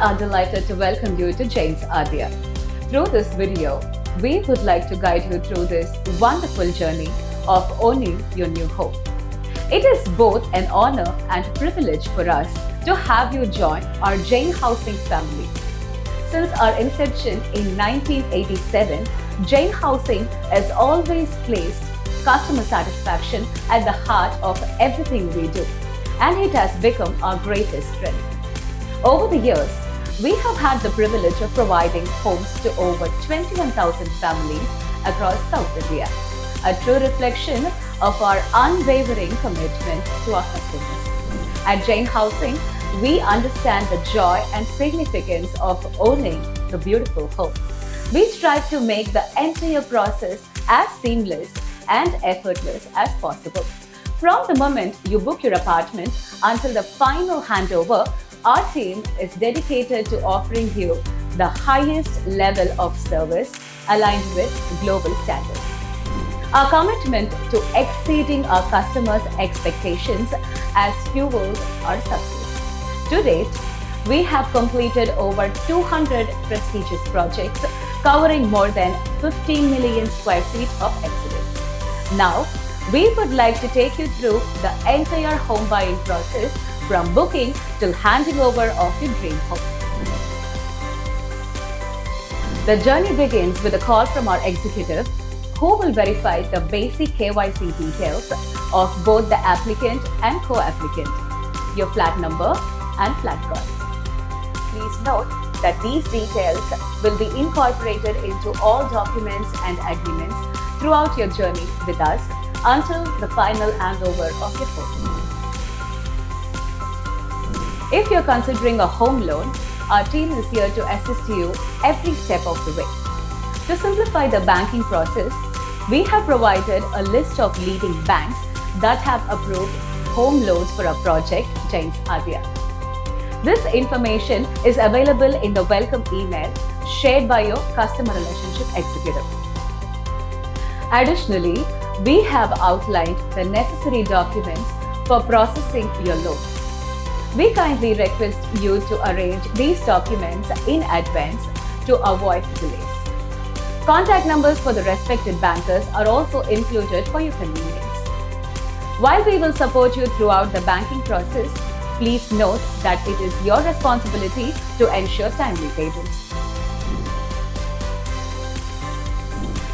are delighted to welcome you to Jain's Adya. Through this video, we would like to guide you through this wonderful journey of owning your new home. It is both an honor and privilege for us to have you join our Jain Housing family. Since our inception in 1987, Jain Housing has always placed customer satisfaction at the heart of everything we do, and it has become our greatest strength. Over the years, we have had the privilege of providing homes to over 21,000 families across South India, a true reflection of our unwavering commitment to our customers. At Jain Housing, we understand the joy and significance of owning the beautiful home. We strive to make the entire process as seamless and effortless as possible. From the moment you book your apartment until the final handover, our team is dedicated to offering you the highest level of service aligned with global standards. Our commitment to exceeding our customers' expectations has fueled our success. To date, we have completed over 200 prestigious projects covering more than 15 million square feet of excellence. Now, we would like to take you through the entire home buying process from booking till handing over of your dream home. The journey begins with a call from our executive who will verify the basic KYC details of both the applicant and co-applicant, your flat number and flat cost. Please note that these details will be incorporated into all documents and agreements throughout your journey with us until the final handover of your home. If you're considering a home loan, our team is here to assist you every step of the way. To simplify the banking process, we have provided a list of leading banks that have approved home loans for our project, Jain's Adya. This information is available in the welcome email shared by your customer relationship executive. Additionally, we have outlined the necessary documents for processing your loan. We kindly request you to arrange these documents in advance to avoid delays. Contact numbers for the respected bankers are also included for your convenience. While we will support you throughout the banking process, please note that it is your responsibility to ensure timely payments.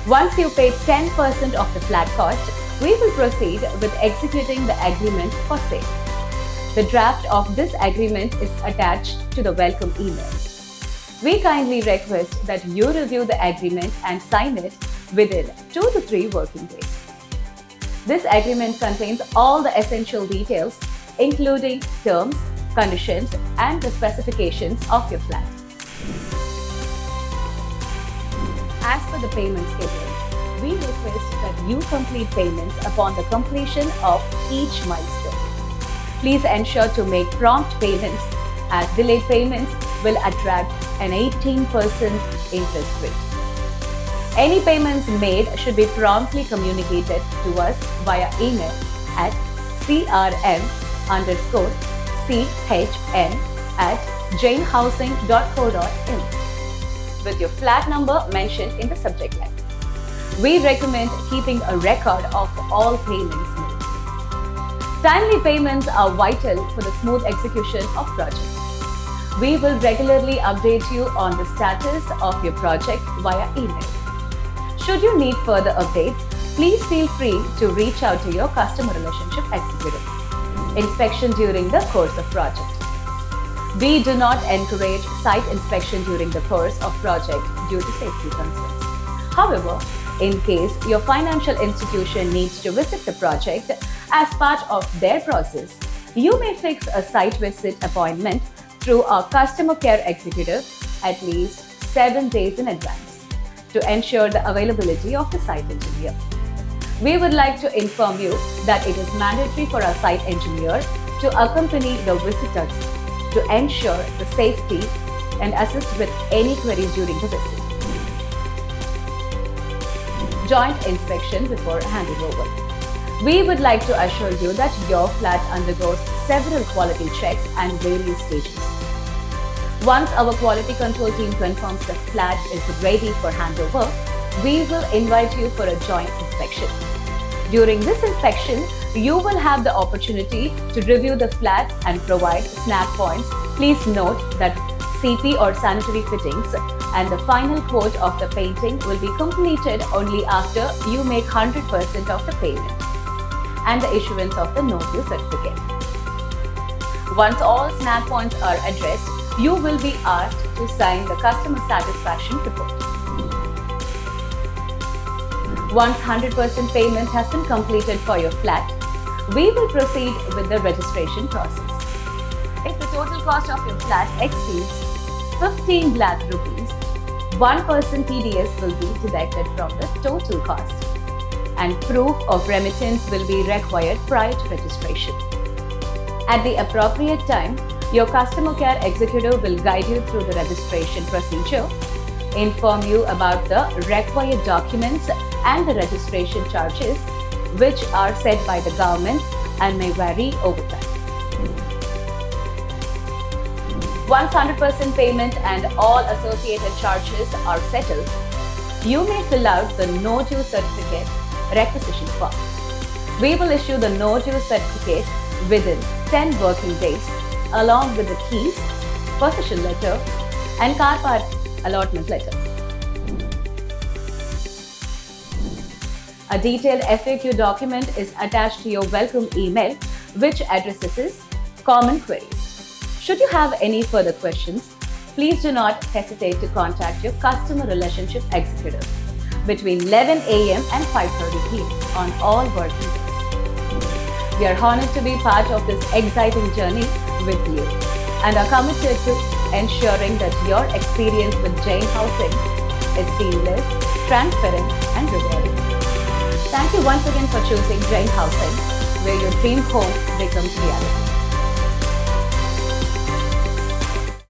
Once you pay 10% of the flat cost, we will proceed with executing the agreement for sale. The draft of this agreement is attached to the welcome email. We kindly request that you review the agreement and sign it within 2 to 3 working days. This agreement contains all the essential details, including terms, conditions, and the specifications of your flat. As per the payment schedule, we request that you complete payments upon the completion of each milestone. Please ensure to make prompt payments, as delayed payments will attract an 18% interest rate. Any payments made should be promptly communicated to us via email at crm_chn@jainhousing.co.in with your flat number mentioned in the subject line. We recommend keeping a record of all payments made. Timely payments are vital for the smooth execution of projects. We will regularly update you on the status of your project via email. Should you need further updates, please feel free to reach out to your customer relationship executive. Inspection during the course of project. We do not encourage site inspection during the course of project due to safety concerns. However, in case your financial institution needs to visit the project as part of their process, you may fix a site visit appointment through our customer care executive at least 7 days in advance to ensure the availability of the site engineer. We would like to inform you that it is mandatory for our site engineer to accompany the visitors to ensure the safety and assist with any queries during the visit. Joint inspection before handing over. We would like to assure you that your flat undergoes several quality checks and various stages. Once our quality control team confirms the flat is ready for handover, we will invite you for a joint inspection. During this inspection, you will have the opportunity to review the flat and provide snap points. Please note that CP or sanitary fittings and the final coat of the painting will be completed only after you make 100% of the payment and the issuance of the no-due certificate. Once all snap points are addressed, you will be asked to sign the customer satisfaction report. Once 100% payment has been completed for your flat, we will proceed with the registration process. If the total cost of your flat exceeds 15 lakh rupees, 1% TDS will be deducted from the total cost and proof of remittance will be required prior to registration. At the appropriate time, your customer care executive will guide you through the registration procedure, inform you about the required documents and the registration charges, which are set by the government and may vary over time. Once 100% payment and all associated charges are settled, you may fill out the no-due certificate requisition form. We will issue the no-due certificate within 10 working days along with the keys, possession letter and car park allotment letter. A detailed FAQ document is attached to your welcome email which addresses common queries. Should you have any further questions, please do not hesitate to contact your customer relationship executive between 11 a.m. and 5:30 p.m. on all working days. We are honored to be part of this exciting journey with you and are committed to ensuring that your experience with Jain Housing is seamless, transparent and rewarding. Thank you once again for choosing Jain Housing, where your dream home becomes reality.